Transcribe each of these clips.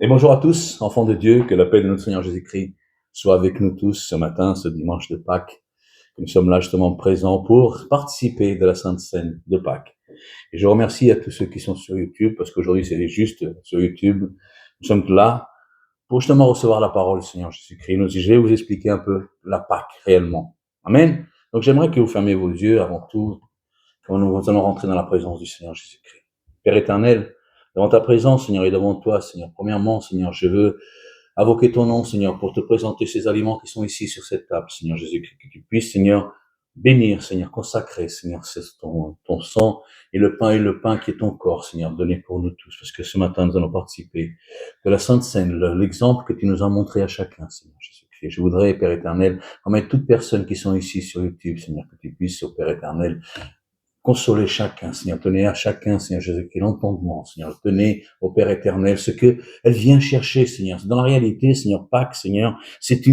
Et bonjour à tous, enfants de Dieu, que la paix de notre Seigneur Jésus-Christ soit avec nous tous ce matin, ce dimanche de Pâques. Nous sommes là justement présents pour participer de la Sainte Seine de Pâques. Et je remercie à tous ceux qui sont sur YouTube, parce qu'aujourd'hui c'est juste sur YouTube. Nous sommes là pour justement recevoir la parole du Seigneur Jésus-Christ. Je vais vous expliquer un peu la Pâques réellement. Amen. Donc j'aimerais que vous fermiez vos yeux avant tout, quand nous allons rentrer dans la présence du Seigneur Jésus-Christ. Père éternel, devant ta présence, Seigneur, et devant toi, Seigneur, premièrement, Seigneur, je veux invoquer ton nom, Seigneur, pour te présenter ces aliments qui sont ici sur cette table, Seigneur Jésus-Christ, que tu puisses, Seigneur, bénir, Seigneur, consacrer, Seigneur, c'est ton sang et le pain qui est ton corps, Seigneur, donné pour nous tous, parce que ce matin, nous allons participer de la Sainte Seine, l'exemple que tu nous as montré à chacun, Seigneur Jésus-Christ. Je voudrais, Père éternel, remettre toutes personnes qui sont ici sur YouTube, Seigneur, que tu puisses, au Père éternel, consoler chacun, Seigneur, tenez à chacun, Seigneur Jésus-Christ, l'entendement, Seigneur, tenez au Père éternel ce que elle vient chercher, Seigneur. Dans la réalité, Seigneur, Pâques, Seigneur, c'est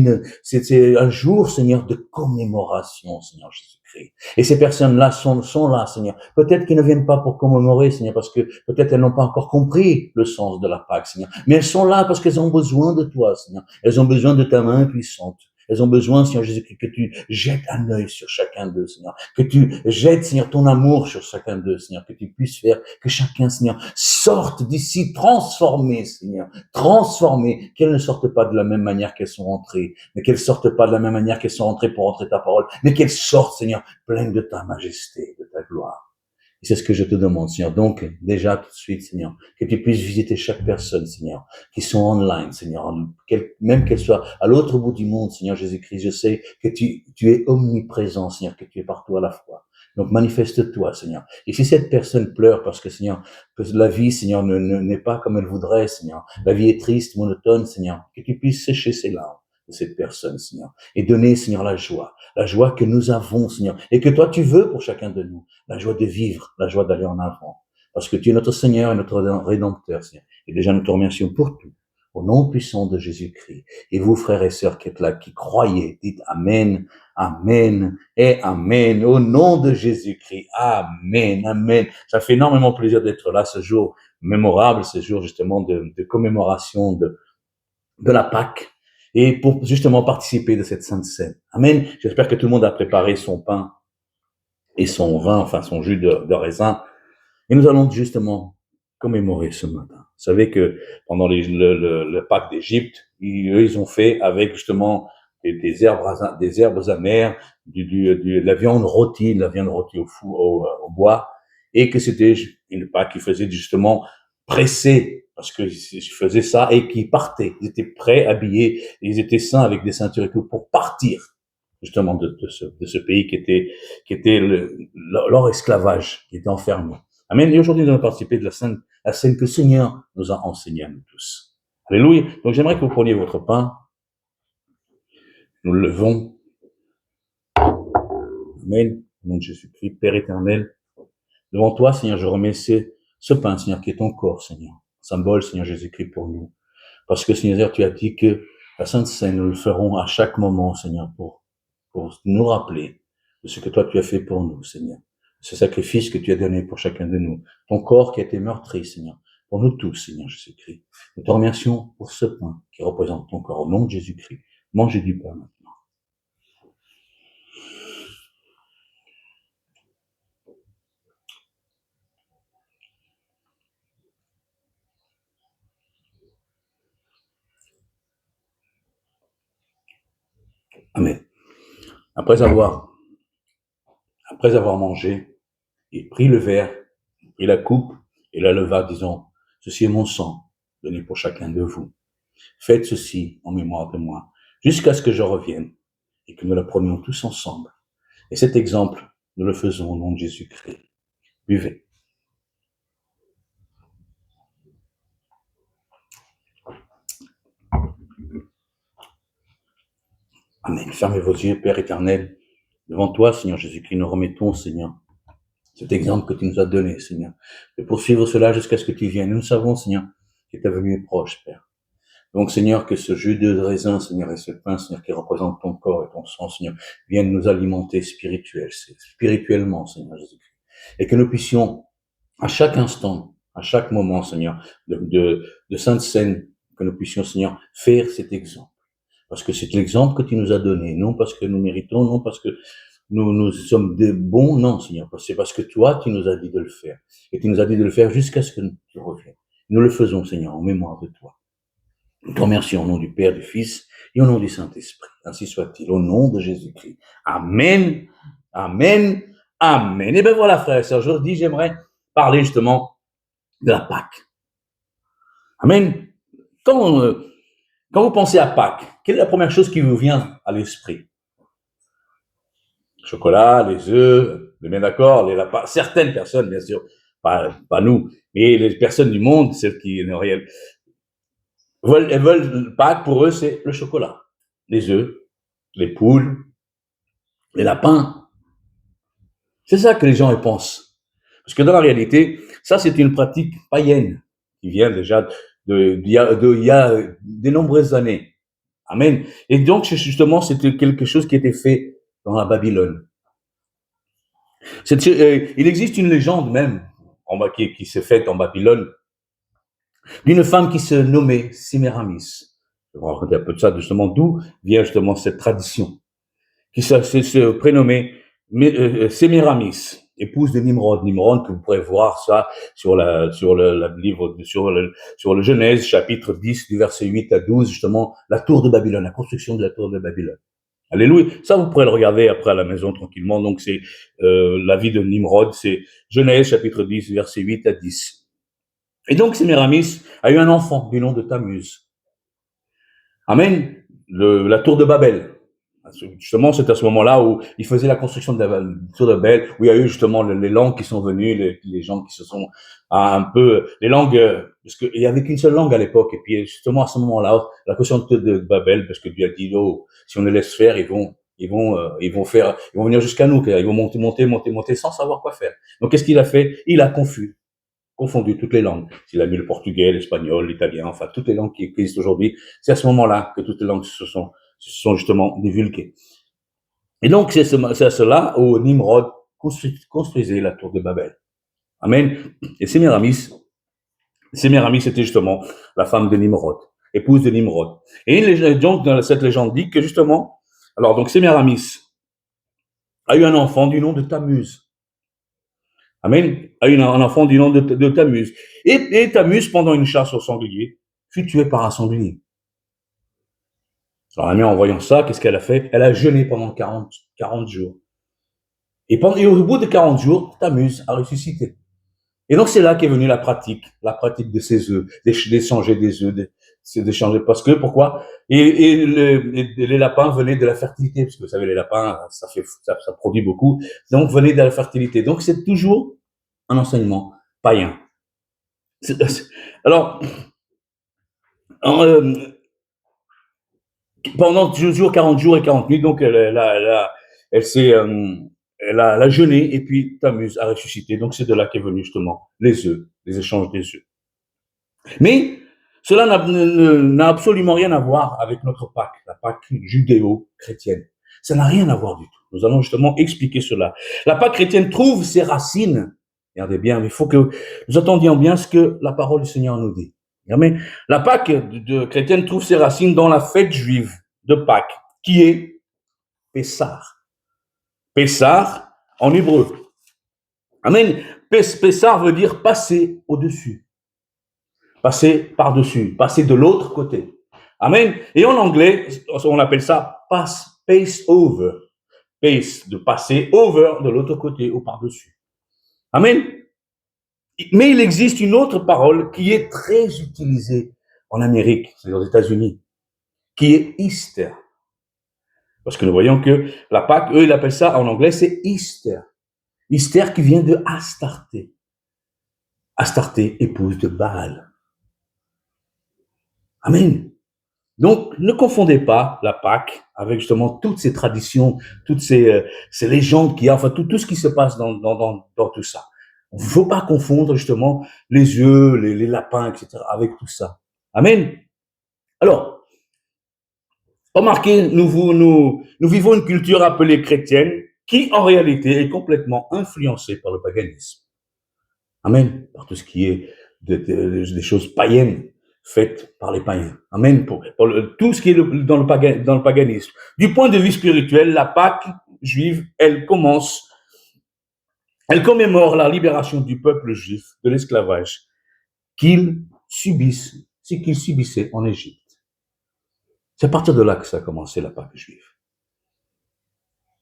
un jour, Seigneur, de commémoration, Seigneur Jésus-Christ. Et ces personnes-là sont là, Seigneur. Peut-être qu'ils ne viennent pas pour commémorer, Seigneur, parce que peut-être elles n'ont pas encore compris le sens de la Pâques, Seigneur. Mais elles sont là parce qu'elles ont besoin de toi, Seigneur. Elles ont besoin de ta main puissante. Elles ont besoin, Seigneur Jésus-Christ, que tu jettes un œil sur chacun d'eux, Seigneur. Que tu jettes, Seigneur, ton amour sur chacun d'eux, Seigneur. Que tu puisses faire que chacun, Seigneur, sorte d'ici transformé, Seigneur. Transformé. Qu'elles ne sortent pas de la même manière qu'elles sont rentrées. Mais qu'elles sortent pas de la même manière qu'elles sont rentrées pour rentrer ta parole. Mais qu'elles sortent, Seigneur, pleines de ta majesté, de ta gloire. Et c'est ce que je te demande, Seigneur. Donc, déjà, tout de suite, Seigneur, que tu puisses visiter chaque personne, Seigneur, qui sont online, Seigneur, même qu'elle soit à l'autre bout du monde, Seigneur Jésus-Christ. Je sais que tu es omniprésent, Seigneur, que tu es partout à la fois. Donc, manifeste-toi, Seigneur. Et si cette personne pleure parce que, Seigneur, que la vie, Seigneur, n'est pas comme elle voudrait, Seigneur, la vie est triste, monotone, Seigneur, que tu puisses sécher ses larmes de cette personne, Seigneur, et donner, Seigneur, la joie que nous avons, Seigneur, et que toi tu veux pour chacun de nous, la joie de vivre, la joie d'aller en avant, parce que tu es notre Seigneur et notre Rédempteur, Seigneur. Et déjà nous te remercions pour tout, au nom puissant de Jésus-Christ. Et vous, frères et sœurs qui êtes là, qui croyez, dites Amen, Amen et Amen, au nom de Jésus-Christ, Amen, Amen. Ça fait énormément plaisir d'être là ce jour mémorable, ce jour justement de commémoration de la Pâque, et pour justement participer de cette Sainte Seine. Amen. J'espère que tout le monde a préparé son pain et son vin, enfin son jus de raisin. Et nous allons justement commémorer ce matin. Vous savez que pendant le Pâques d'Égypte, ils ont fait avec justement des herbes amères, de la viande rôtie au bois, et que c'était une Pâque qui faisait justement presser, parce que je faisais ça, et qui partaient. Ils étaient prêts, habillés, et ils étaient sains avec des ceintures et tout pour partir justement de ce pays qui était leur esclavage, qui était enfermé. Amen. Et aujourd'hui, nous allons participer de la scène que le Seigneur nous a enseignée à nous tous. Alléluia. Donc, j'aimerais que vous preniez votre pain. Nous le levons. Amen. Au nom de Jésus-Christ, Père éternel. Devant toi, Seigneur, je remets ce pain, Seigneur, qui est ton corps, Seigneur. Symbole, Seigneur Jésus-Christ, pour nous. Parce que, Seigneur, tu as dit que la Sainte Seine, nous le ferons à chaque moment, Seigneur, pour nous rappeler de ce que toi tu as fait pour nous, Seigneur. Ce sacrifice que tu as donné pour chacun de nous. Ton corps qui a été meurtri, Seigneur. Pour nous tous, Seigneur Jésus-Christ. Nous te remercions pour ce pain qui représente ton corps. Au nom de Jésus-Christ. Mangez du pain maintenant. Amen. Après avoir mangé, il prit le verre, il prit la coupe et la leva, disant, ceci est mon sang, donné pour chacun de vous. Faites ceci en mémoire de moi, jusqu'à ce que je revienne et que nous la prenions tous ensemble. Et cet exemple, nous le faisons au nom de Jésus-Christ. Buvez. Amen. Fermez vos yeux, Père éternel. Devant toi, Seigneur Jésus-Christ, nous remettons, Seigneur, cet exemple que tu nous as donné, Seigneur, de poursuivre cela jusqu'à ce que tu viennes. Nous savons, Seigneur, que ta venue est proche, Père. Donc, Seigneur, que ce jus de raisin, Seigneur, et ce pain, Seigneur, qui représente ton corps et ton sang, Seigneur, viennent nous alimenter spirituellement, Seigneur Jésus-Christ. Et que nous puissions, à chaque instant, à chaque moment, Seigneur, de Sainte Seine, que nous puissions, Seigneur, faire cet exemple. Parce que c'est l'exemple que tu nous as donné, non parce que nous méritons, non parce que nous sommes des bons, non, Seigneur, c'est parce que toi, tu nous as dit de le faire. Et tu nous as dit de le faire jusqu'à ce que tu reviennes. Nous le faisons, Seigneur, en mémoire de toi. Nous te remercions au nom du Père, du Fils et au nom du Saint-Esprit. Ainsi soit-il, au nom de Jésus-Christ. Amen, amen, amen. Et bien voilà, frères et sœurs, aujourd'hui, j'aimerais parler justement de la Pâque. Amen. Quand vous pensez à Pâques, quelle est la première chose qui vous vient à l'esprit? Le chocolat, les œufs, bien d'accord, les lapins. Certaines personnes, bien sûr, pas nous, mais les personnes du monde, celles qui n'ont rien, elles veulent Pâques, pour eux, c'est le chocolat, les œufs, les poules, les lapins. C'est ça que les gens y pensent. Parce que dans la réalité, ça, c'est une pratique païenne qui vient déjà d'il y a de nombreuses années. Amen. Et donc, justement, c'était quelque chose qui était fait dans la Babylone. Il existe une légende même qui s'est faite en Babylone d'une femme qui se nommait Sémiramis. Je vais vous raconter un peu de ça, justement, d'où vient justement cette tradition, qui se prénommait Sémiramis, épouse de Nimrod. Nimrod, que vous pourrez voir ça sur le Genèse, chapitre 10, du verset 8 à 12, justement, la tour de Babylone, la construction de la tour de Babylone. Alléluia. Ça, vous pourrez le regarder après à la maison tranquillement. Donc, c'est la vie de Nimrod, c'est Genèse, chapitre 10, verset 8 à 10. Et donc, Sémiramis a eu un enfant du nom de Tammuz. Amen. La tour de Babel. Justement, c'est à ce moment-là où il faisait la construction de la tour de Babel, où il y a eu justement les langues qui sont venues, les gens qui se sont un peu, les langues, parce qu'il y avait qu'une seule langue à l'époque, et puis justement à ce moment-là, la construction de Babel, parce que Dieu a dit, oh, si on les laisse faire, ils vont venir jusqu'à nous, ils vont monter sans savoir quoi faire. Donc qu'est-ce qu'il a fait? Il a confondu toutes les langues. Il a mis le portugais, l'espagnol, l'italien, enfin toutes les langues qui existent aujourd'hui. C'est à ce moment-là que toutes les langues se sont justement divulguées. Et donc c'est à cela où Nimrod construisait la tour de Babel. Amen. Et Sémiramis était justement la femme de Nimrod, épouse de Nimrod. Et donc dans cette légende dit que justement, alors donc Sémiramis a eu un enfant du nom de Tammuz. Amen. A eu un enfant du nom de Tammuz. Et Tammuz, pendant une chasse au sanglier, fut tué par un sanglier. Alors, la mère, en voyant ça, qu'est-ce qu'elle a fait? Elle a jeûné pendant 40 jours. Et au bout de 40 jours, Tammuz a ressuscité. Et donc, c'est là qu'est venue la pratique de ces œufs, d'échanger des œufs, d'échanger, parce que, pourquoi? Et les lapins venaient de la fertilité, parce que vous savez, les lapins, ça produit beaucoup, donc venaient de la fertilité. Donc, c'est toujours un enseignement païen. Alors, pendant 40 jours et 40 nuits, donc elle a jeûné, et puis Tammuz a ressuscité. Donc c'est de là qu'est venu justement les œufs, les échanges des œufs. Mais cela n'a absolument rien à voir avec notre Pâque, la Pâque judéo-chrétienne. Ça n'a rien à voir du tout. Nous allons justement expliquer cela. La Pâque chrétienne trouve ses racines. Regardez bien, il faut que nous attendions bien ce que la parole du Seigneur nous dit. Mais la Pâque chrétienne trouve ses racines dans la fête juive de Pâques, qui est Pessah. Pessah en hébreu. Amen. Pessah veut dire passer au-dessus. Passer par-dessus, passer de l'autre côté. Amen. Et en anglais, on appelle ça pass over. Pace, de passer over, de l'autre côté ou par-dessus. Amen. Mais il existe une autre parole qui est très utilisée en Amérique, c'est aux États-Unis, qui est Easter. Parce que nous voyons que la Pâque, eux, ils appellent ça en anglais, c'est Easter. Easter qui vient de Astarté. Astarté, épouse de Baal. Amen. Donc, ne confondez pas la Pâque avec justement toutes ces traditions, toutes ces légendes qu'il y a, enfin tout ce qui se passe dans tout ça. Il ne faut pas confondre justement les œufs, les lapins, etc. avec tout ça. Amen. Alors, remarquez, nous vivons une culture appelée chrétienne qui, en réalité, est complètement influencée par le paganisme. Amen. Par tout ce qui est des choses païennes. faite par les païens. Amen. Pour tout ce qui est dans le paganisme. Du point de vue spirituel, la Pâque juive, elle commémore la libération du peuple juif de l'esclavage qu'il subissait en Égypte. C'est à partir de là que ça a commencé, la Pâque juive.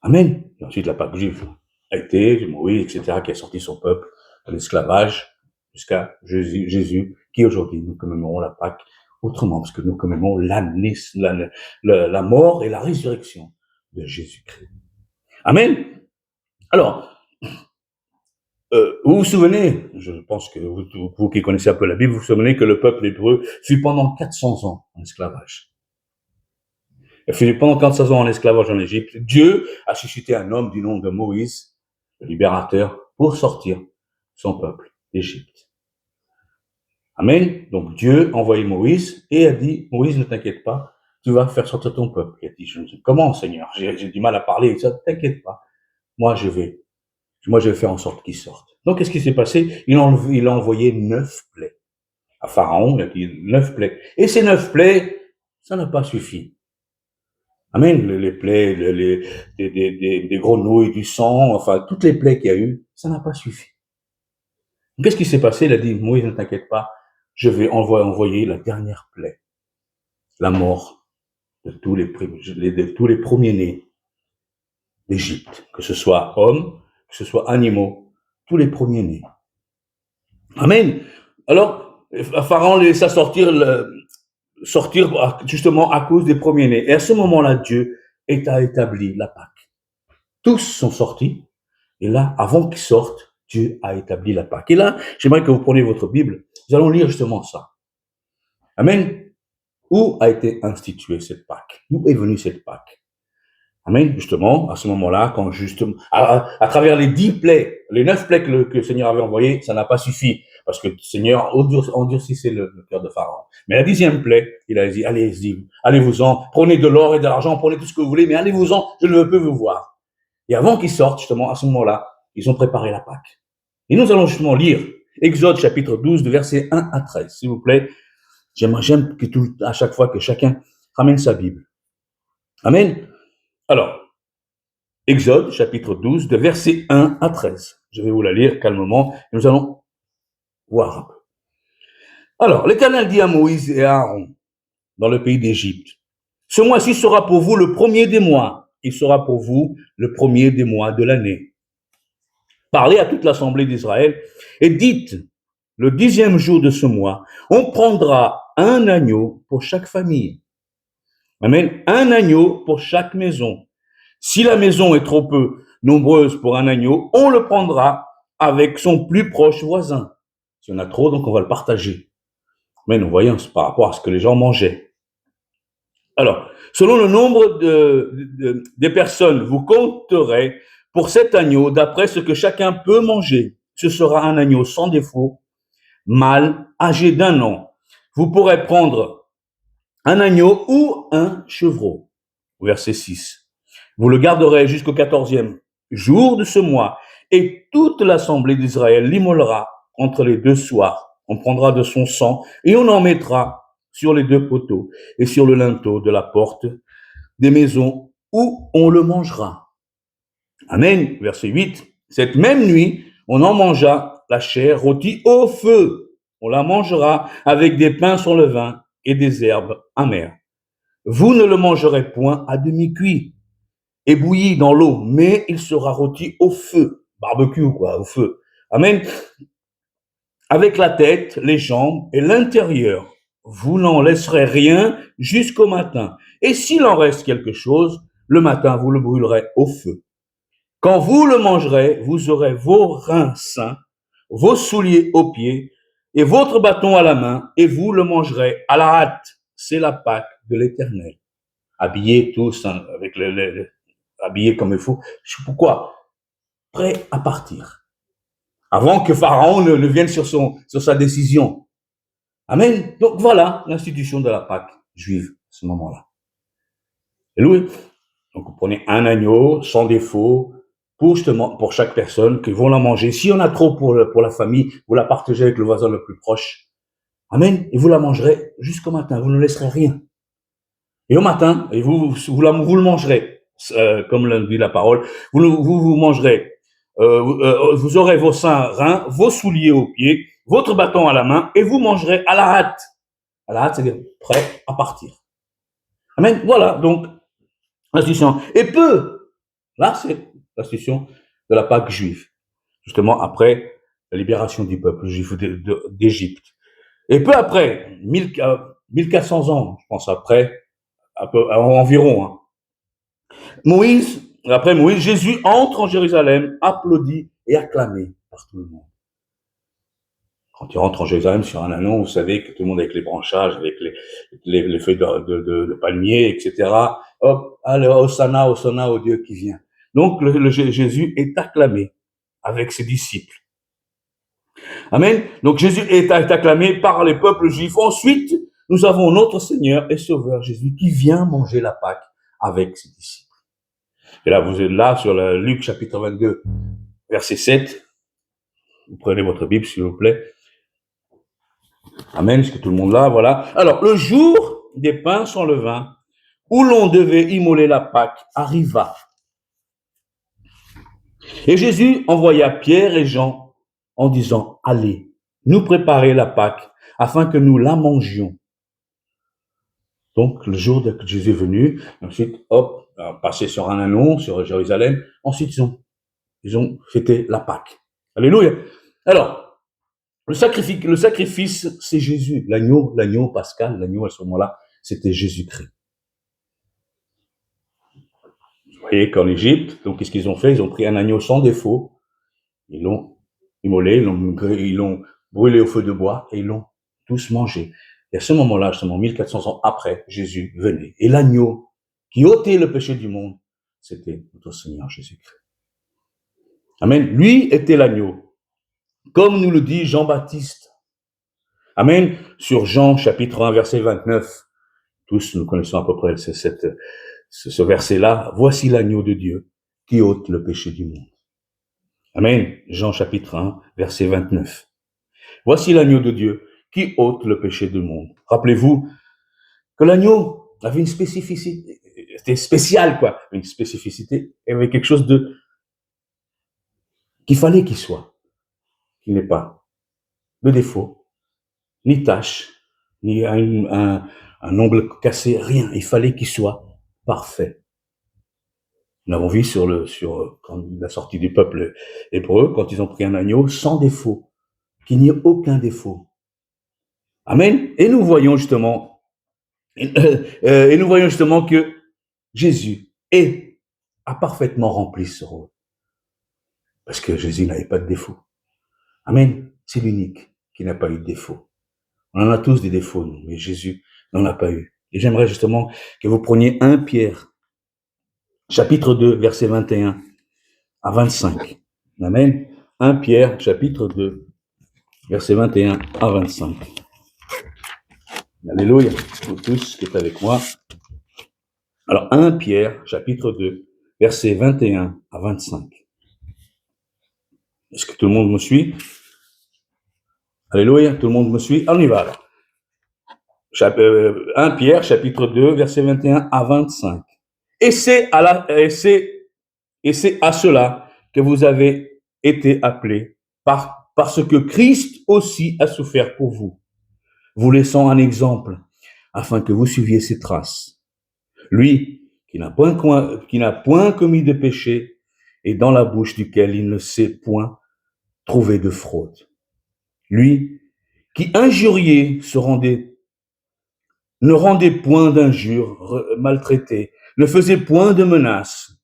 Amen. Et ensuite, la Pâque juive a été Moïse, etc., qui a sorti son peuple de l'esclavage jusqu'à Jésus, qui aujourd'hui, nous commémorons la Pâque autrement, parce que nous commémorons la mort et la résurrection de Jésus-Christ. Amen. Alors, vous vous souvenez, je pense que vous qui connaissez un peu la Bible, vous vous souvenez que le peuple hébreu fut pendant 400 ans en esclavage. Il fut pendant 400 ans en esclavage en Égypte. Dieu a suscité un homme du nom de Moïse, le libérateur, pour sortir son peuple d'Égypte. Amen. Donc Dieu a envoyé Moïse et a dit, Moïse, ne t'inquiète pas, tu vas faire sortir ton peuple. Il a dit, comment, Seigneur? J'ai du mal à parler, ça, t'inquiète pas. Moi, je vais faire en sorte qu'il sorte. Donc, qu'est-ce qui s'est passé? Il a envoyé 9 plaies à Pharaon. Il a dit 9 plaies. Et ces 9 plaies, ça n'a pas suffi. Amen. Les plaies, des grenouilles, du sang, enfin, toutes les plaies qu'il y a eu, ça n'a pas suffi. Qu'est-ce qui s'est passé? Il a dit, Moïse, ne t'inquiète pas, je vais envoyer la dernière plaie. La mort de tous les premiers-nés d'Égypte. Que ce soit hommes, que ce soit animaux, tous les premiers-nés. Amen. Alors, Pharaon les laissa sortir justement à cause des premiers-nés. Et à ce moment-là, Dieu a établi la Pâque. Tous sont sortis. Et là, avant qu'ils sortent, Dieu a établi la Pâque. Et là, j'aimerais que vous preniez votre Bible. Nous allons lire justement ça. Amen. Où a été instituée cette Pâque? D'où est venue cette Pâque? Amen. Justement, à ce moment-là, quand justement, à travers les 10 plaies, les 9 plaies que le Seigneur avait envoyées, ça n'a pas suffi. Parce que le Seigneur endurcissait le cœur de Pharaon. Mais la 10e plaie, il a dit, allez-vous-en, prenez de l'or et de l'argent, prenez tout ce que vous voulez, mais allez-vous-en, je ne veux plus vous voir. Et avant qu'ils sortent, justement, à ce moment-là, ils ont préparé la Pâque. Et nous allons justement lire Exode chapitre 12, de versets 1 à 13. S'il vous plaît, j'aime que à chaque fois que chacun ramène sa Bible. Amen. Alors, Exode chapitre 12, de versets 1 à 13. Je vais vous la lire calmement et nous allons voir un peu. Alors, l'Éternel dit à Moïse et à Aaron, dans le pays d'Égypte, ce mois-ci sera pour vous le premier des mois. Il sera pour vous le premier des mois de l'année. Parlez à toute l'assemblée d'Israël et dites, le 10e jour de ce mois, on prendra un agneau pour chaque famille. Amen. Un agneau pour chaque maison. Si la maison est trop peu nombreuse pour un agneau, on le prendra avec son plus proche voisin. Si on a trop, donc on va le partager. Mais nous voyons, c'est par rapport à ce que les gens mangeaient. Alors, selon le nombre des personnes, vous compterez pour cet agneau d'après ce que chacun peut manger. Ce sera un agneau sans défaut, mâle, âgé d'1 an. Vous pourrez prendre un agneau ou un chevreau. Verset 6. Vous le garderez jusqu'au 14e jour de ce mois, et toute l'assemblée d'Israël l'immolera entre les 2 soirs. On prendra de son sang et on en mettra sur les 2 poteaux et sur le linteau de la porte des maisons où on le mangera. Amen. Verset 8. Cette même nuit, on en mangea la chair rôtie au feu. On la mangera avec des pains sans levain et des herbes amères. Vous ne le mangerez point à demi-cuit et bouilli dans l'eau, mais il sera rôti au feu. Barbecue, quoi, au feu. Amen. Avec la tête, les jambes et l'intérieur. Vous n'en laisserez rien jusqu'au matin. Et s'il en reste quelque chose, le matin, vous le brûlerez au feu. Quand vous le mangerez, vous aurez vos reins sains, vos souliers aux pieds et votre bâton à la main, et vous le mangerez à la hâte. C'est la Pâque de l'Éternel. Habillés tous, avec habillés comme il faut. Pourquoi? Prêts à partir. Avant que Pharaon ne vienne sur sa décision. Amen. Donc voilà l'institution de la Pâque juive, à ce moment-là. Alléluia. Donc vous prenez un agneau sans défaut pour chaque personne qui vont la manger. Si on a trop pour la famille, vous la partagez avec le voisin le plus proche. Amen. Et vous la mangerez jusqu'au matin. Vous ne laisserez rien. Et au matin, et vous le mangerez, comme l'a dit la parole, vous mangerez, vous aurez vos seins reins, vos souliers aux pieds, votre bâton à la main, et vous mangerez à la hâte. À la hâte, c'est-à-dire prêt à partir. Amen. Voilà, donc, l'institution. Et peu, là, c'est l'institution de la Pâque juive, justement après la libération du peuple juif d'Égypte. Et peu après, 1400 ans, je pense après, environ, hein, après Moïse, Jésus entre en Jérusalem, applaudi et acclamé par tout le monde. Quand il rentre en Jérusalem sur un anon, vous savez que tout le monde avec les branchages, avec les feuilles de palmier, etc. Hop, allez, Hosanna, Hosanna au Dieu qui vient. Donc Jésus est acclamé avec ses disciples. Amen. Donc Jésus est acclamé par les peuples juifs. Ensuite, nous avons notre Seigneur et Sauveur Jésus qui vient manger la Pâque avec ses disciples. Et là, vous êtes là sur Luc chapitre 22, verset 7. Vous prenez votre Bible, s'il vous plaît. Amen. Est-ce que tout le monde là, voilà. Alors, le jour des pains sans levain, où l'on devait immoler la Pâque, arriva. Et Jésus envoya Pierre et Jean en disant, allez, nous préparer la Pâque, afin que nous la mangions. Donc, le jour que Jésus est venu, ensuite, hop, passé sur un anon, sur Jérusalem, ensuite ils ont fêté la Pâque. Alléluia. Alors, le sacrifice, c'est Jésus. L'agneau pascal, l'agneau à ce moment-là, c'était Jésus-Christ. Vous voyez qu'en Égypte, donc qu'est-ce qu'ils ont fait? Ils ont pris un agneau sans défaut, ils l'ont immolé, ils l'ont brûlé au feu de bois et ils l'ont tous mangé. Et à ce moment-là, justement, 1400 ans après, Jésus venait. Et l'agneau qui ôtait le péché du monde, c'était notre Seigneur Jésus-Christ. Amen. Lui était l'agneau. Comme nous le dit Jean-Baptiste. Amen. Sur Jean, chapitre 1, verset 29. Tous nous connaissons à peu près ce verset-là. Voici l'agneau de Dieu qui ôte le péché du monde. Amen. Jean, chapitre 1, verset 29. Voici l'agneau de Dieu qui ôte le péché du monde. Rappelez-vous que l'agneau avait une spécificité. C'était spécial, quoi. Une spécificité. Il y avait quelque chose qu'il fallait qu'il soit. Qu'il n'ait pas de défaut, ni tache, ni un ongle cassé, rien. Il fallait qu'il soit parfait. Nous l'avons vu sur la sortie du peuple hébreu, quand ils ont pris un agneau sans défaut, qu'il n'y ait aucun défaut. Amen. Et nous voyons justement que Jésus a parfaitement rempli ce rôle. Parce que Jésus n'avait pas de défaut. Amen. C'est l'unique qui n'a pas eu de défaut. On en a tous des défauts, nous, mais Jésus n'en a pas eu. Et j'aimerais justement que vous preniez 1 Pierre, chapitre 2, verset 21 à 25. Amen. 1 Pierre, chapitre 2, verset 21 à 25. Alléluia, vous tous qui êtes avec moi. Alors, 1 Pierre, chapitre 2, verset 21 à 25. Est-ce que tout le monde me suit? Alléluia, tout le monde me suit? On y va alors. 1 Pierre, chapitre 2, verset 21 à 25. Et c'est à cela que vous avez été appelés, parce que Christ aussi a souffert pour vous, vous laissant un exemple, afin que vous suiviez ses traces. Lui, qui n'a point commis de péché, et dans la bouche duquel il ne s'est point trouvé de fraude. Lui, qui injurié ne rendait point d'injures maltraité, ne faisait point de menaces,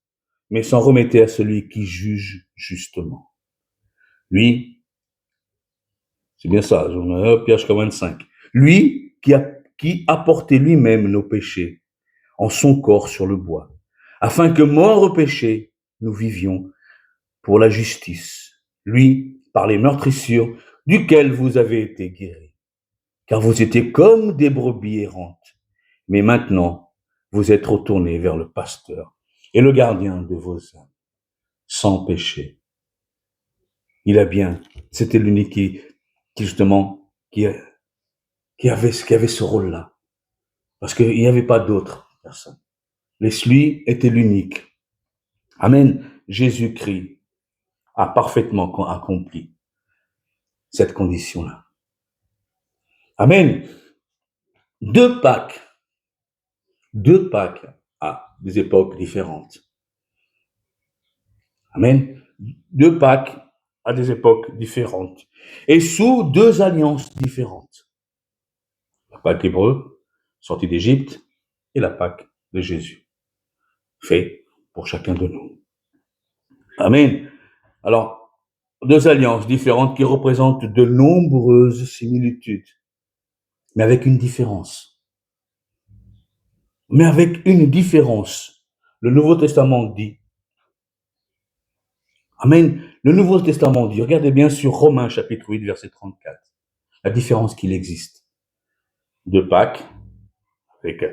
mais s'en remettait à celui qui juge justement. Lui, c'est bien ça, Pierre 25. Lui qui a porté lui-même nos péchés en son corps sur le bois, afin que mort au péché, nous vivions pour la justice. Lui, par les meurtrissures, duquel vous avez été guéris. Car vous étiez comme des brebis errantes, mais maintenant, vous êtes retournés vers le pasteur et le gardien de vos âmes, sans péché. Il a bien, c'était l'unique qui qui avait ce rôle-là. Parce qu'il n'y avait pas d'autre personne. Lui était l'unique. Amen. Jésus-Christ a parfaitement accompli cette condition-là. Amen. Deux Pâques à des époques différentes. Amen. Deux Pâques à des époques différentes. Et sous deux alliances différentes. La Pâque hébreu, sortie d'Égypte, et la Pâque de Jésus, fait pour chacun de nous. Amen. Alors, deux alliances différentes qui représentent de nombreuses similitudes, mais avec une différence. Le Nouveau Testament dit, Amen, le Nouveau Testament dit, regardez bien sur Romains chapitre 8, verset 34, la différence qu'il existe. Deux Pâques, avec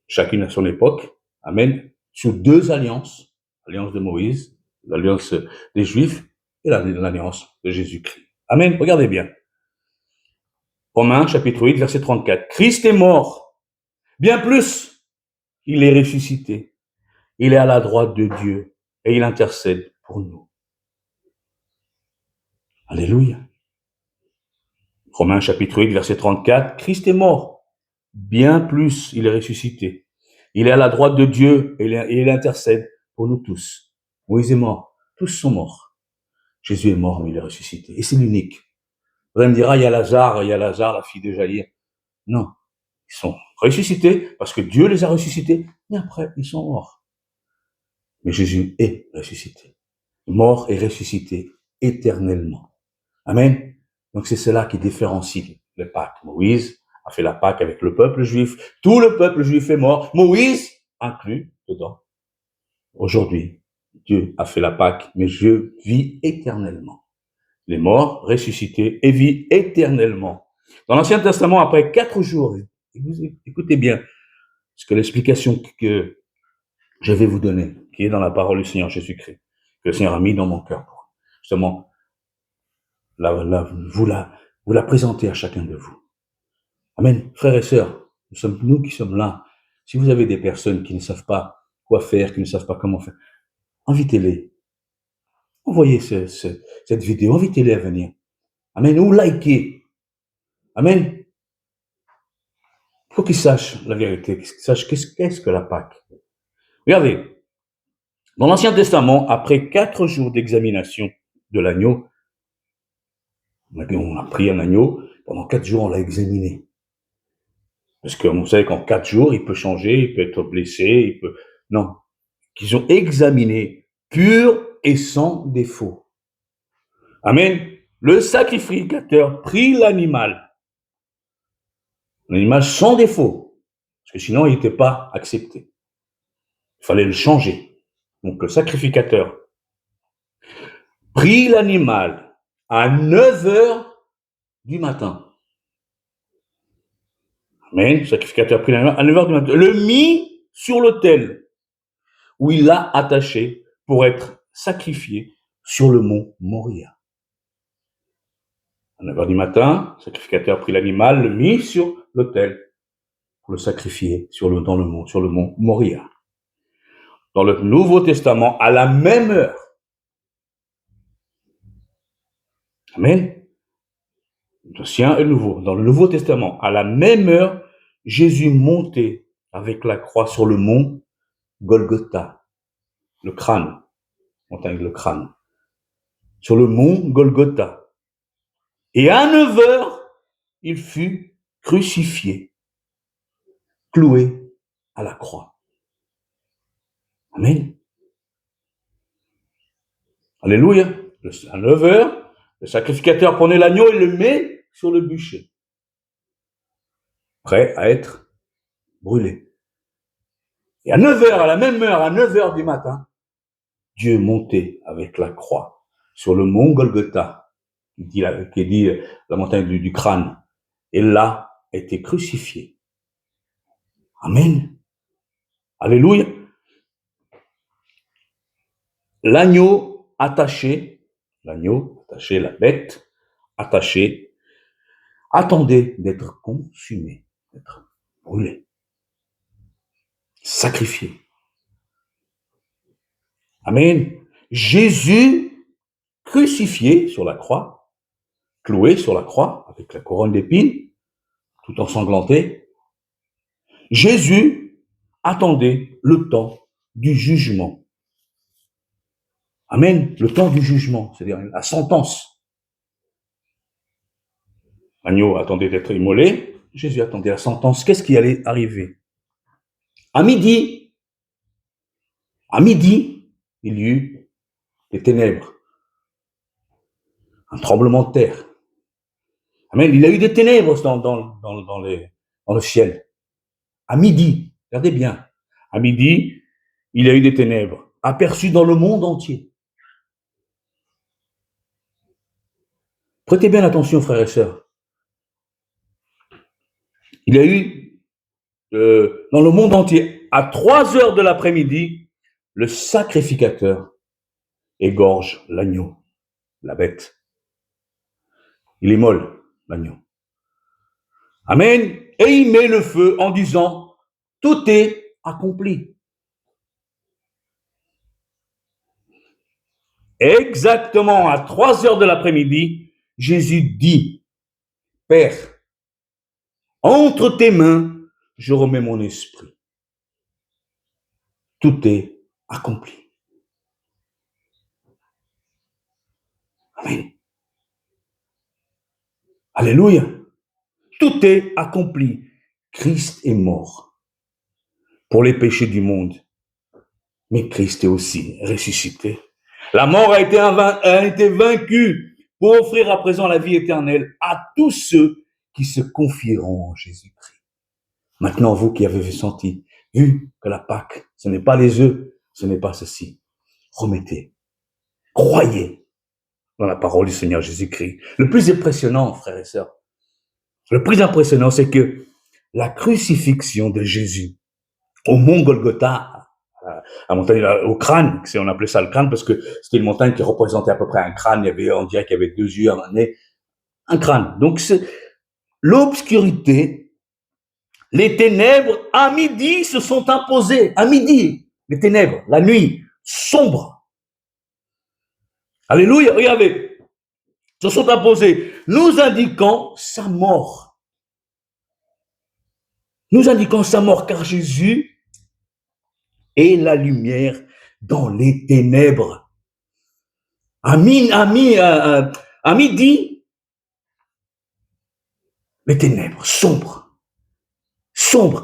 chacune à son époque, Amen, sur deux alliances, l'alliance de Moïse, l'alliance des Juifs et l'alliance de Jésus-Christ. Amen, regardez bien. Romains chapitre 8, verset 34. Christ est mort. Bien plus, il est ressuscité. Il est à la droite de Dieu et il intercède pour nous. Alléluia. Romains chapitre 8, verset 34. Christ est mort. Bien plus, il est ressuscité. Il est à la droite de Dieu et il intercède pour nous tous. Moïse est mort. Tous sont morts. Jésus est mort, mais il est ressuscité. Et c'est l'unique. Vous me direz, il y a Lazare, la fille de Jaïr. Non. Ils sont ressuscités parce que Dieu les a ressuscités, mais après, ils sont morts. Mais Jésus est ressuscité. Mort et ressuscité éternellement. Amen. Donc c'est cela qui différencie les Pâques. Moïse a fait la Pâque avec le peuple juif. Tout le peuple juif est mort. Moïse inclus dedans. Aujourd'hui, Dieu a fait la Pâque, mais Dieu vit éternellement. Les morts, ressuscités et vit éternellement. Dans l'Ancien Testament, après 4 jours, écoutez bien ce que l'explication que je vais vous donner, qui est dans la parole du Seigneur Jésus-Christ, que le Seigneur a mis dans mon cœur pour justement vous la présenter à chacun de vous. Amen. Frères et sœurs, nous qui sommes là. Si vous avez des personnes qui ne savent pas quoi faire, qui ne savent pas comment faire, invitez-les. Envoyez cette vidéo, invitez-les à venir. Amen. Ou likez. Amen. Il faut qu'ils sachent la vérité, qu'ils sachent qu'est-ce que la Pâque. Regardez, dans l'Ancien Testament, après 4 jours d'examination de l'agneau, on a pris un agneau, pendant 4 jours, on l'a examiné. Parce que vous savez qu'en 4 jours, il peut changer, il peut être blessé, Non. Qu'ils ont examiné, pur et sans défaut. Amen. Le sacrificateur prit l'animal sans défaut, parce que sinon, il n'était pas accepté. Il fallait le changer. Donc, le sacrificateur prit l'animal à 9 heures du matin. Amen. Le sacrificateur prit l'animal à 9 heures du matin. Le mit sur l'autel où il l'a attaché pour être sacrifié sur le mont Moria. À 9 heures du matin, le sacrificateur prit l'animal, le mit sur l'autel pour le sacrifier sur le mont Moria. Dans le Nouveau Testament, à la même heure. Amen. L'Ancien et le Nouveau. Dans le Nouveau Testament, à la même heure, Jésus montait avec la croix sur le mont Golgotha, le crâne, montagne le crâne, sur le mont Golgotha. Et à 9 heures, il fut crucifié, cloué à la croix. Amen. Alléluia. À 9 heures, le sacrificateur prenait l'agneau et le met sur le bûcher, prêt à être brûlé. Et à 9 heures, à la même heure, à 9 heures du matin, Dieu montait avec la croix sur le mont Golgotha, qui est dit la montagne du crâne, et là, était crucifié. Amen. Alléluia. L'agneau attaché, la bête attachée attendait d'être consumé, d'être brûlé, sacrifié. Amen. Jésus crucifié sur la croix, cloué sur la croix avec la couronne d'épines, tout ensanglanté. Jésus attendait le temps du jugement. Amen. Le temps du jugement, c'est-à-dire la sentence. L'agneau attendait d'être immolé. Jésus attendait la sentence. Qu'est-ce qui allait arriver? À midi, il y eut des ténèbres, un tremblement de terre. Amen. Il y a eu des ténèbres dans le ciel. À midi, regardez bien, à midi, il y a eu des ténèbres, aperçues dans le monde entier. Prêtez bien attention, frères et sœurs. Il y a eu, dans le monde entier, à 3 heures de l'après-midi, le sacrificateur égorge l'agneau, la bête. Il immole l'agneau. Amen. Et il met le feu en disant, tout est accompli. Exactement à 3 heures de l'après-midi, Jésus dit, Père, entre tes mains, je remets mon esprit. Tout est accompli. Amen. Alléluia. Tout est accompli. Christ est mort pour les péchés du monde. Mais Christ est aussi ressuscité. La mort a été vaincue pour offrir à présent la vie éternelle à tous ceux qui se confieront en Jésus-Christ. Maintenant, vous qui avez senti, vu que la Pâque, ce n'est pas les œufs, ce n'est pas ceci. Remettez, croyez dans la parole du Seigneur Jésus-Christ. Le plus impressionnant, frères et sœurs, le plus impressionnant, c'est que la crucifixion de Jésus au mont Golgotha, à montagne, au crâne, on appelait ça le crâne parce que c'était une montagne qui représentait à peu près un crâne. On dirait qu'il y avait 2 yeux, un nez, un crâne. Donc, l'obscurité, les ténèbres, à midi, se sont imposées. À midi, les ténèbres, la nuit, sombre. Alléluia, regardez, se sont imposées, nous indiquant sa mort. Nous indiquant sa mort, car Jésus est la lumière dans les ténèbres. À midi, les ténèbres, sombres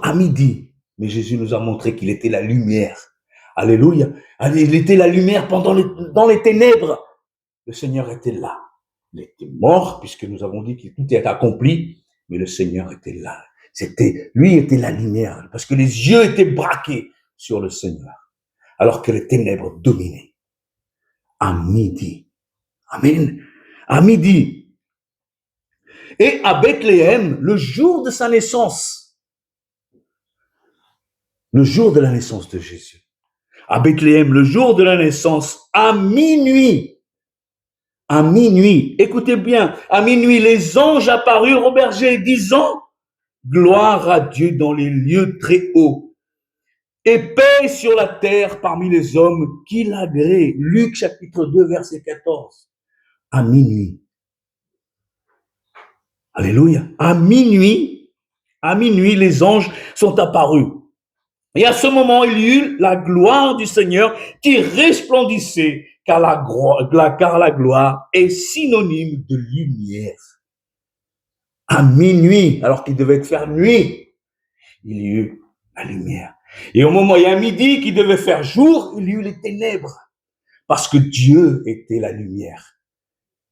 à midi. Mais Jésus nous a montré qu'il était la lumière. Alléluia. Il était la lumière dans les ténèbres. Le Seigneur était là. Il était mort, puisque nous avons dit que tout est accompli, mais le Seigneur était là. Lui était la lumière, parce que les yeux étaient braqués sur le Seigneur, alors que les ténèbres dominaient. À midi. Amen. À midi. Et à Bethléem, le jour de sa naissance, le jour de la naissance de Jésus. À Bethléem, le jour de la naissance, à minuit, écoutez bien, à minuit, les anges apparurent au berger disant, gloire à Dieu dans les lieux très hauts et paix sur la terre parmi les hommes qu'il agrée. Luc chapitre 2, verset 14. À minuit. Alléluia. À minuit, les anges sont apparus. Et à ce moment, il y eut la gloire du Seigneur qui resplendissait, car la gloire est synonyme de lumière. À minuit, alors qu'il devait faire nuit, il y eut la lumière. Et au moment, il y a un midi qui devait faire jour, il y eut les ténèbres, parce que Dieu était la lumière.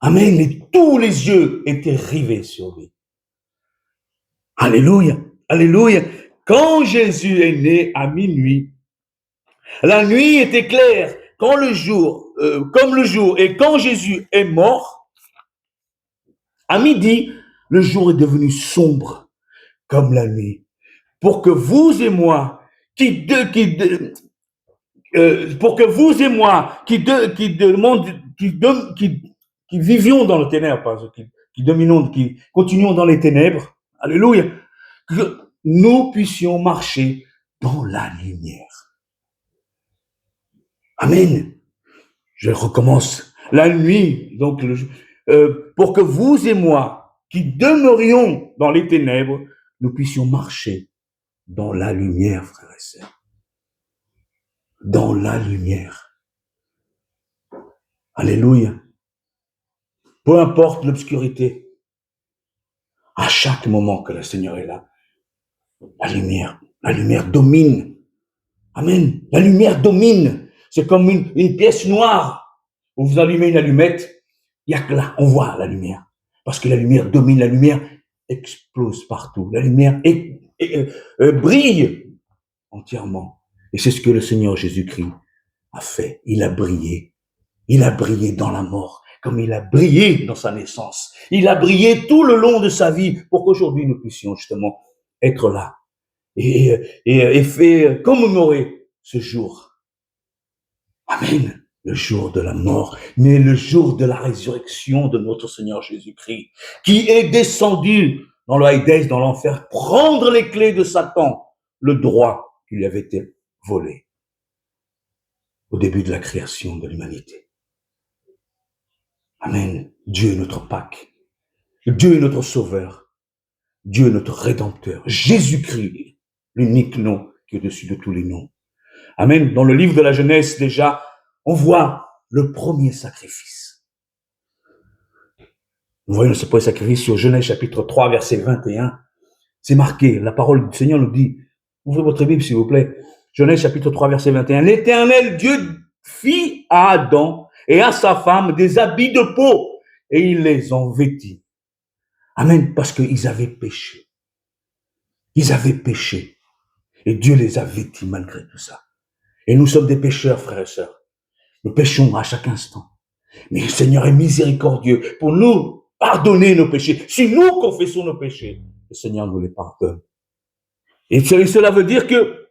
Amen. Et tous les yeux étaient rivés sur lui. Alléluia. Alléluia. Quand Jésus est né à minuit, la nuit était claire comme le jour, et quand Jésus est mort, à midi, le jour est devenu sombre comme la nuit. Pour que vous et moi, qui qui vivions dans les ténèbres, qui dominons, qui continuons dans les ténèbres, alléluia, que nous puissions marcher dans la lumière. Amen. Je recommence. La nuit, donc, pour que vous et moi, qui demeurions dans les ténèbres, nous puissions marcher dans la lumière, frères et sœurs. Dans la lumière. Alléluia. Peu importe l'obscurité, à chaque moment que le Seigneur est là, la lumière domine. Amen. La lumière domine. C'est comme une pièce noire où vous allumez une allumette, il n'y a que là, on voit la lumière. Parce que la lumière domine, la lumière explose partout. La lumière brille entièrement. Et c'est ce que le Seigneur Jésus-Christ a fait. Il a brillé. Il a brillé dans la mort, comme il a brillé dans sa naissance. Il a brillé tout le long de sa vie pour qu'aujourd'hui nous puissions justement être là et fait commémorer ce jour. Amen. Le jour de la mort, mais le jour de la résurrection de notre Seigneur Jésus-Christ, qui est descendu dans le Hadès, dans l'enfer, prendre les clés de Satan, le droit qui lui avait été volé au début de la création de l'humanité. Amen. Dieu est notre Pâque. Dieu est notre Sauveur. Dieu est notre Rédempteur. Jésus-Christ, l'unique nom qui est au-dessus de tous les noms. Amen. Dans le livre de la Genèse, déjà, on voit le premier sacrifice. Nous voyons ce premier sacrifice sur Genèse chapitre 3, verset 21. C'est marqué, la parole du Seigneur nous dit, ouvrez votre Bible s'il vous plaît, Genèse chapitre 3, verset 21. L'Éternel Dieu fit à Adam et à sa femme des habits de peau et il les en vêtit. Amen, parce qu'ils avaient péché. Ils avaient péché. Et Dieu les a vêtis malgré tout ça. Et nous sommes des pécheurs, frères et sœurs. Nous péchons à chaque instant. Mais le Seigneur est miséricordieux pour nous pardonner nos péchés. Si nous confessons nos péchés, le Seigneur nous les pardonne. Et cela veut dire que,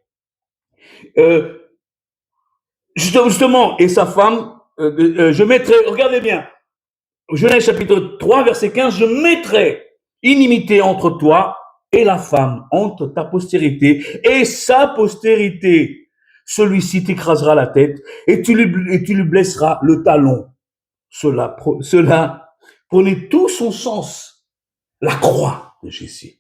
justement, et sa femme, je mettrai, regardez bien, Genèse chapitre 3, verset 15, je mettrai inimité entre toi et la femme, entre ta postérité et sa postérité. Celui-ci t'écrasera la tête et tu lui blesseras le talon. Cela prenait tout son sens. La croix de Jésus.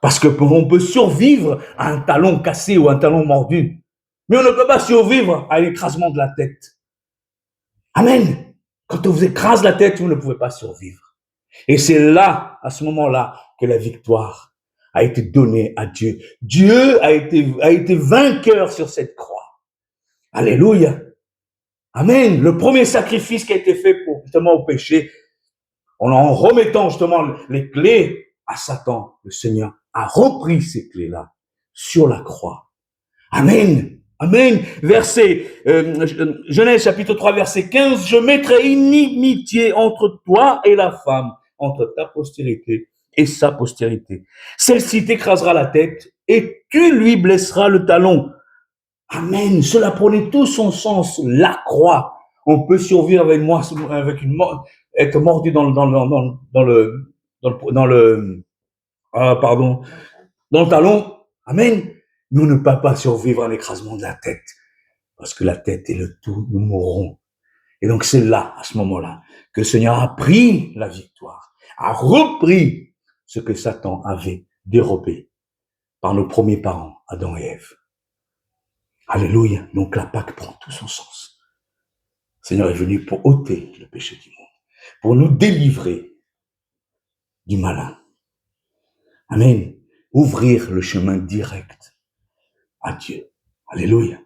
Parce que on peut survivre à un talon cassé ou un talon mordu. Mais on ne peut pas survivre à l'écrasement de la tête. Amen. Quand on vous écrase la tête, vous ne pouvez pas survivre. Et c'est là, à ce moment-là, que la victoire a été donnée à Dieu. Dieu a été vainqueur sur cette croix. Alléluia. Amen. Le premier sacrifice qui a été fait pour justement au péché, en remettant justement les clés à Satan, le Seigneur a repris ces clés-là sur la croix. Amen. Amen. Verset, Genèse chapitre 3, verset 15, je mettrai inimitié entre toi et la femme, entre ta postérité et sa postérité. Celle-ci t'écrasera la tête et tu lui blesseras le talon. Amen. Cela prenait tout son sens. La croix. On peut survivre être mordu dans le talon. Amen. Mais on ne peut pas survivre à l'écrasement de la tête. Parce que la tête est le tout, nous mourrons. Et donc c'est là, à ce moment-là, que le Seigneur a pris la victoire, a repris ce que Satan avait dérobé par nos premiers parents, Adam et Ève. Alléluia. Donc la Pâque prend tout son sens. Le Seigneur est venu pour ôter le péché du monde, pour nous délivrer du malin. Amen. Ouvrir le chemin direct à Dieu. Alléluia.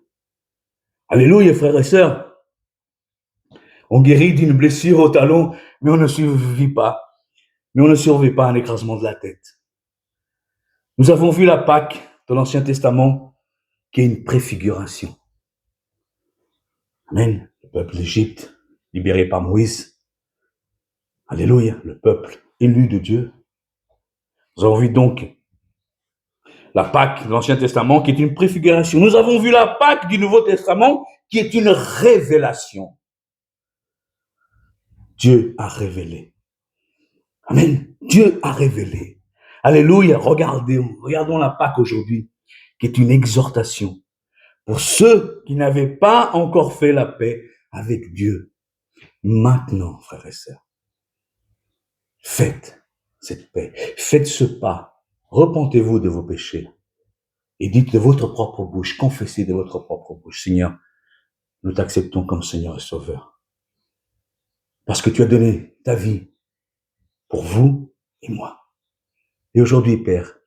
Alléluia, frères et sœurs. On guérit d'une blessure au talon, mais on ne survit pas. Mais on ne survit pas à un écrasement de la tête. Nous avons vu la Pâque de l'Ancien Testament, qui est une préfiguration. Amen. Le peuple d'Égypte, libéré par Moïse. Alléluia. Le peuple élu de Dieu. Nous avons vu donc la Pâque de l'Ancien Testament, qui est une préfiguration. Nous avons vu la Pâque du Nouveau Testament, qui est une révélation. Dieu a révélé. Amen. Dieu a révélé. Alléluia. Regardons la Pâque aujourd'hui, qui est une exhortation pour ceux qui n'avaient pas encore fait la paix avec Dieu. Maintenant, frères et sœurs, faites cette paix. Faites ce pas. Repentez-vous de vos péchés. Et dites de votre propre bouche, confessez de votre propre bouche, Seigneur, nous t'acceptons comme Seigneur et Sauveur. Parce que tu as donné ta vie pour vous et moi. Et aujourd'hui, Père,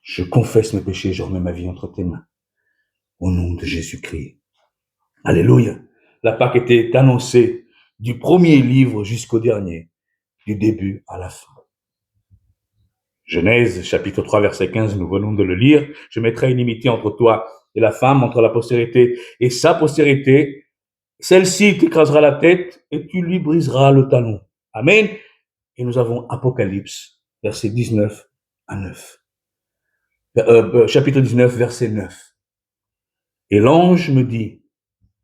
je confesse mes péchés, je remets ma vie entre tes mains. Au nom de Jésus-Christ. Alléluia. La Pâque était annoncée du premier livre jusqu'au dernier, du début à la fin. Genèse, chapitre 3, verset 15, nous venons de le lire. Je mettrai une inimitié entre toi et la femme, entre la postérité et sa postérité. Celle-ci t'écrasera la tête et tu lui briseras le talon. Amen. Et nous avons Apocalypse, verset 19 à 9. Chapitre 19, verset 9. Et l'ange me dit,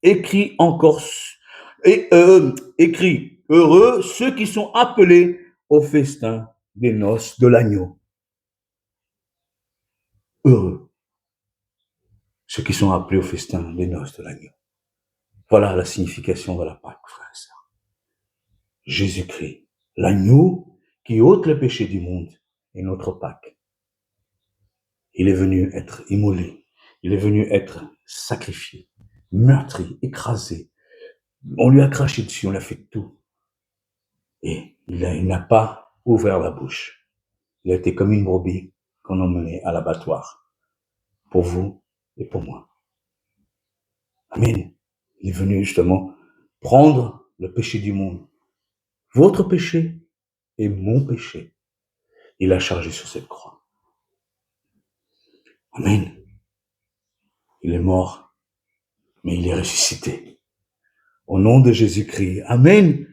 écris heureux ceux qui sont appelés au festin des noces de l'agneau. Heureux ceux qui sont appelés au festin des noces de l'agneau. Voilà la signification de la Pâque, frères et sœurs. Jésus-Christ, l'agneau qui ôte le péché du monde, est notre Pâque. Il est venu être immolé, il est venu être sacrifié, meurtri, écrasé. On lui a craché dessus, on a fait tout. Et il n'a pas ouvert la bouche. Il a été comme une brebis qu'on emmenait à l'abattoir. Pour vous et pour moi. Amen. Il est venu justement prendre le péché du monde. Votre péché et mon péché. Il a chargé sur cette croix. Amen. Il est mort, mais il est ressuscité. Au nom de Jésus-Christ. Amen.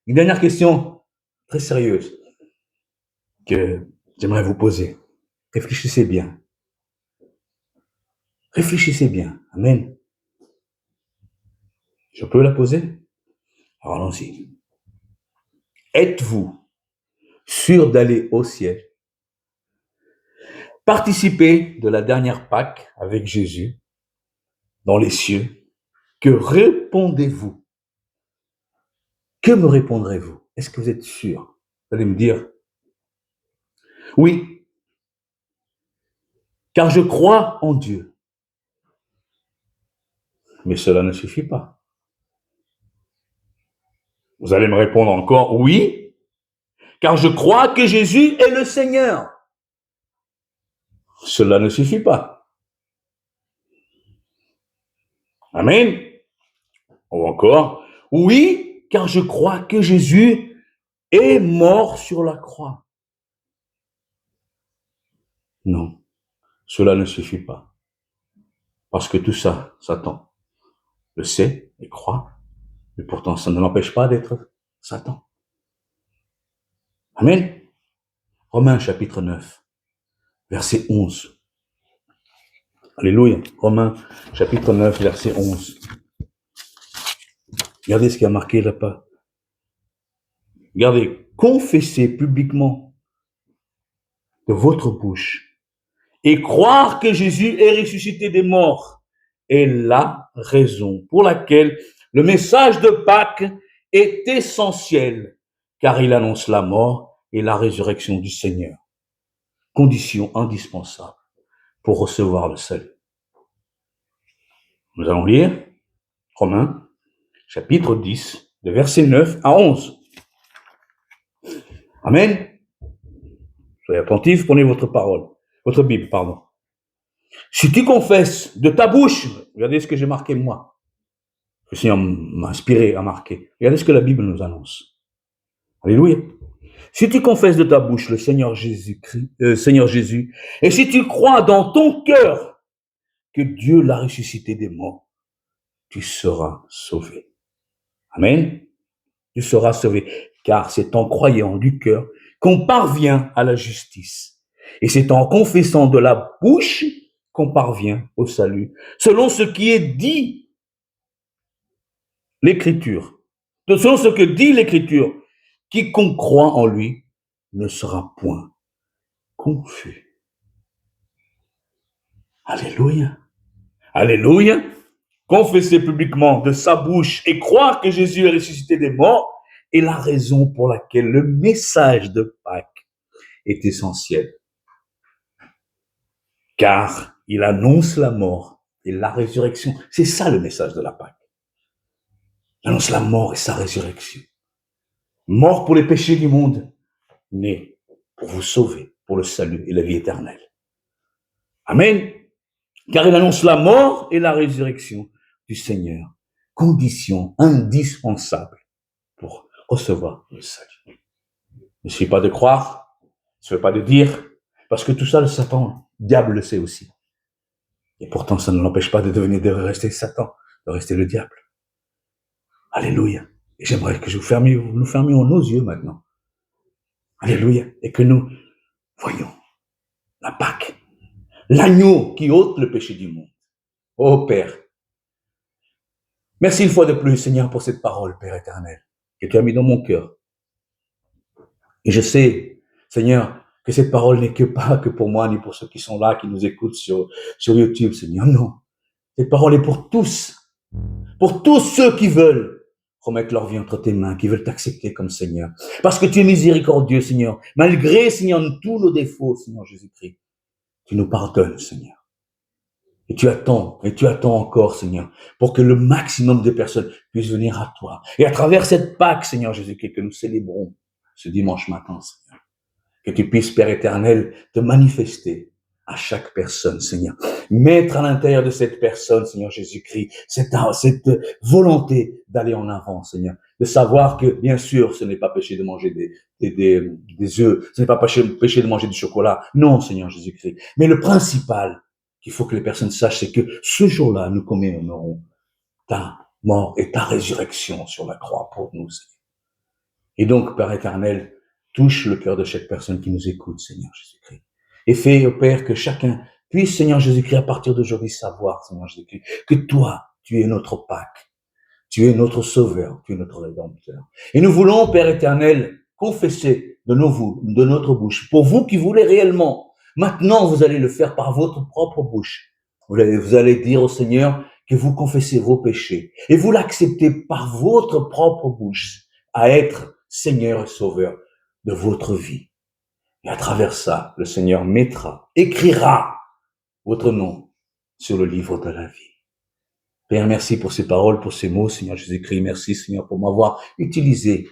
Une dernière question très sérieuse que j'aimerais vous poser. Réfléchissez bien. Réfléchissez bien. Amen. Je peux la poser? Alors allons-y. Êtes-vous sûr d'aller au ciel? Participer de la dernière Pâque avec Jésus dans les cieux? Que répondez-vous? Que me répondrez-vous? Est-ce que vous êtes sûr? Vous allez me dire, oui, car je crois en Dieu. Mais cela ne suffit pas. Vous allez me répondre encore, oui, car je crois que Jésus est le Seigneur. Cela ne suffit pas. Amen. Ou encore, oui, car je crois que Jésus est mort sur la croix. Non, cela ne suffit pas. Parce que tout ça, Satan le sait et croit, mais pourtant ça ne l'empêche pas d'être Satan. Amen. Romains chapitre 9, verset 11. Alléluia. Romains chapitre 9, verset 11. Regardez ce qui a marqué là-bas. Regardez, confessez publiquement de votre bouche et croire que Jésus est ressuscité des morts est la raison pour laquelle le message de Pâques est essentiel, car il annonce la mort et la résurrection du Seigneur. Condition indispensable pour recevoir le salut. Nous allons lire Romains, chapitre 10, de versets 9 à 11. Amen. Soyez attentifs, prenez votre Bible, pardon. Si tu confesses de ta bouche, regardez ce que j'ai marqué moi. Le Seigneur m'a inspiré à marquer. Regardez ce que la Bible nous annonce. Alléluia. Si tu confesses de ta bouche le Seigneur Jésus, et si tu crois dans ton cœur que Dieu l'a ressuscité des morts, tu seras sauvé. Amen. Tu seras sauvé, car c'est en croyant du cœur qu'on parvient à la justice. Et c'est en confessant de la bouche qu'on parvient au salut, selon ce qui est dit, l'Écriture. selon ce que dit l'Écriture, quiconque croit en lui ne sera point confus. Alléluia. Alléluia. Confesser publiquement de sa bouche et croire que Jésus est ressuscité des morts est la raison pour laquelle le message de Pâques est essentiel. Car il annonce la mort et la résurrection. C'est ça le message de la Pâque. Il annonce la mort et sa résurrection. Mort pour les péchés du monde, né pour vous sauver, pour le salut et la vie éternelle. Amen. Car il annonce la mort et la résurrection du Seigneur. Condition indispensable pour recevoir le salut. Il ne suffit pas de croire, il ne suffit pas de dire, parce que tout ça, le Satan, le diable le sait aussi. Et pourtant, ça ne l'empêche pas de rester Satan, de rester le diable. Alléluia. Et j'aimerais que nous fermions nos yeux maintenant. Alléluia. Et que nous voyons la Pâque, l'agneau qui ôte le péché du monde. Oh Père, merci une fois de plus, Seigneur, pour cette parole, Père éternel, que tu as mis dans mon cœur. Et je sais, Seigneur, que cette parole n'est pas que pour moi, ni pour ceux qui sont là, qui nous écoutent sur YouTube, Seigneur. Non. Cette parole est pour tous ceux qui veulent remettre leur vie entre tes mains, qui veulent t'accepter comme Seigneur. Parce que tu es miséricordieux, Seigneur. Malgré, Seigneur, tous nos défauts, Seigneur Jésus-Christ, tu nous pardonnes, Seigneur. Et tu attends encore, Seigneur, pour que le maximum de personnes puissent venir à toi. Et à travers cette Pâque, Seigneur Jésus-Christ, que nous célébrons ce dimanche matin, Seigneur, que tu puisses, Père éternel, te manifester à chaque personne, Seigneur. Mettre à l'intérieur de cette personne, Seigneur Jésus-Christ, cette volonté d'aller en avant, Seigneur. De savoir que, bien sûr, ce n'est pas péché de manger des œufs, ce n'est pas péché de manger du chocolat. Non, Seigneur Jésus-Christ. Mais le principal qu'il faut que les personnes sachent, c'est que ce jour-là, nous commémorons ta mort et ta résurrection sur la croix pour nous, Seigneur. Et donc, Père éternel, touche le cœur de chaque personne qui nous écoute, Seigneur Jésus-Christ. Et fais, oh Père, que chacun puisse, Seigneur Jésus-Christ, à partir d'aujourd'hui, savoir, Seigneur Jésus-Christ, que toi, tu es notre Pâque, tu es notre Sauveur, tu es notre Rédempteur. Et nous voulons, Père éternel, confesser de notre bouche. Pour vous qui voulez réellement, maintenant, vous allez le faire par votre propre bouche. Vous allez dire au Seigneur que vous confessez vos péchés et vous l'acceptez par votre propre bouche à être Seigneur et Sauveur de votre vie. Et à travers ça, le Seigneur écrira votre nom sur le livre de la vie. Père, merci pour ces paroles, pour ces mots, Seigneur Jésus-Christ. Merci, Seigneur, pour m'avoir utilisé.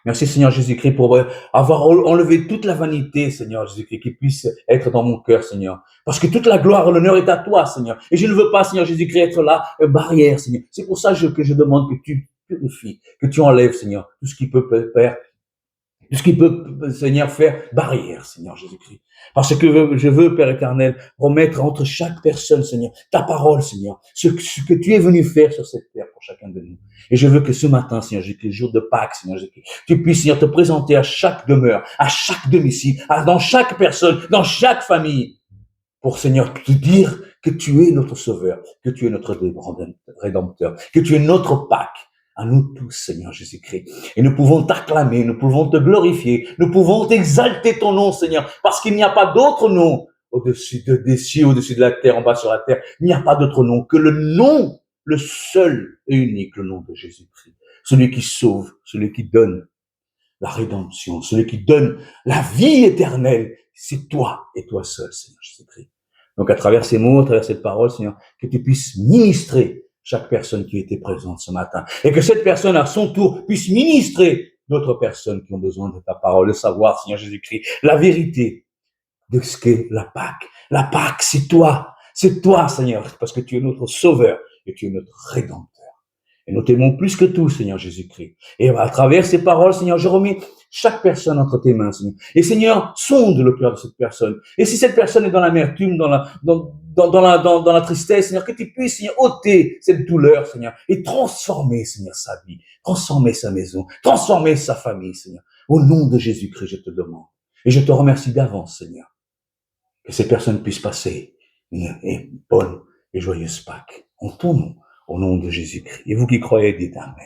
Merci, Seigneur Jésus-Christ, pour avoir enlevé toute la vanité, Seigneur Jésus-Christ, qui puisse être dans mon cœur, Seigneur. Parce que toute la gloire et l'honneur est à toi, Seigneur. Et je ne veux pas, Seigneur Jésus-Christ, être là, barrière, Seigneur. C'est pour ça que je demande que tu purifies, que tu enlèves, Seigneur, tout ce qui peut faire, tout ce qui peut, Seigneur, faire barrière, Seigneur Jésus-Christ. Parce que je veux, Père éternel, remettre entre chaque personne, Seigneur, ta parole, Seigneur, ce que tu es venu faire sur cette terre pour chacun de nous. Et je veux que ce matin, Seigneur Jésus-Christ, jour de Pâques, Seigneur Jésus-Christ, tu puisses, Seigneur, te présenter à chaque demeure, à chaque domicile, dans chaque personne, dans chaque famille, pour, Seigneur, te dire que tu es notre Sauveur, que tu es notre Rédempteur, que tu es notre Pâques. À nous tous, Seigneur Jésus-Christ. Et nous pouvons t'acclamer, nous pouvons te glorifier, nous pouvons t'exalter ton nom, Seigneur, parce qu'il n'y a pas d'autre nom au-dessus des cieux, au-dessus de la terre, en bas sur la terre. Il n'y a pas d'autre nom que le nom, le seul et unique, le nom de Jésus-Christ. Celui qui sauve, celui qui donne la rédemption, celui qui donne la vie éternelle. C'est toi et toi seul, Seigneur Jésus-Christ. Donc à travers ces mots, à travers cette parole, Seigneur, que tu puisses ministrer chaque personne qui était présente ce matin. Et que cette personne, à son tour, puisse ministrer d'autres personnes qui ont besoin de ta parole, de savoir, Seigneur Jésus-Christ, la vérité de ce qu'est la Pâque. La Pâque, c'est toi, Seigneur, parce que tu es notre Sauveur et tu es notre Rédempteur. Et nous t'aimons plus que tout, Seigneur Jésus-Christ. Et à travers ces paroles, Seigneur, je remets chaque personne entre tes mains, Seigneur. Et Seigneur, sonde le cœur de cette personne. Et si cette personne est dans l'amertume, dans la tristesse, Seigneur, que tu puisses, Seigneur, ôter cette douleur, Seigneur, et transformer, Seigneur, sa vie, transformer sa maison, transformer sa famille, Seigneur. Au nom de Jésus-Christ, je te demande. Et je te remercie d'avance, Seigneur, que ces personnes puissent passer une bonne et joyeuse Pâques. En ton nom, au nom de Jésus-Christ. Et vous qui croyez, dites Amen.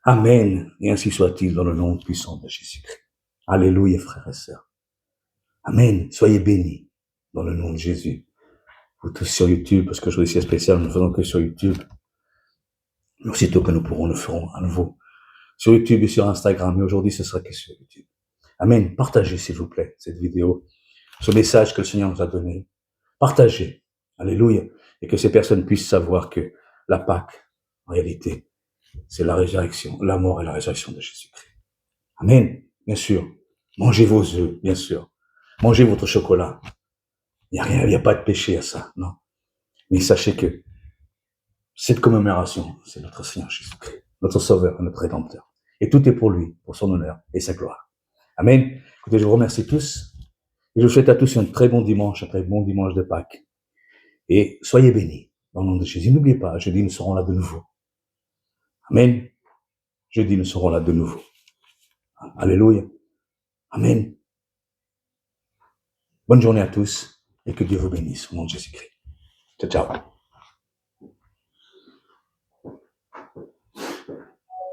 Amen. Et ainsi soit-il dans le nom puissant de Jésus-Christ. Alléluia, frères et sœurs. Amen. Soyez bénis dans le nom de Jésus. Vous tous sur YouTube, parce que je suis spécial, nous ne faisons que sur YouTube. Mais aussitôt que nous pourrons, nous ferons à nouveau sur YouTube et sur Instagram. Mais aujourd'hui, ce sera que sur YouTube. Amen. Partagez, s'il vous plaît, cette vidéo, ce message que le Seigneur nous a donné. Partagez. Alléluia. Et que ces personnes puissent savoir que la Pâque, en réalité, c'est la résurrection, la mort et la résurrection de Jésus-Christ. Amen. Bien sûr. Mangez vos œufs, bien sûr. Mangez votre chocolat. Il n'y a rien, il n'y a pas de péché à ça, non. Mais sachez que cette commémoration, c'est notre Seigneur Jésus-Christ, notre Sauveur, notre Rédempteur. Et tout est pour lui, pour son honneur et sa gloire. Amen. Écoutez, je vous remercie tous. Et je vous souhaite à tous un très bon dimanche de Pâques. Et soyez bénis dans le nom de Jésus. N'oubliez pas, jeudi, nous serons là de nouveau. Amen. Jeudi, nous serons là de nouveau. Alléluia. Amen. Bonne journée à tous et que Dieu vous bénisse au nom de Jésus-Christ. Ciao, ciao.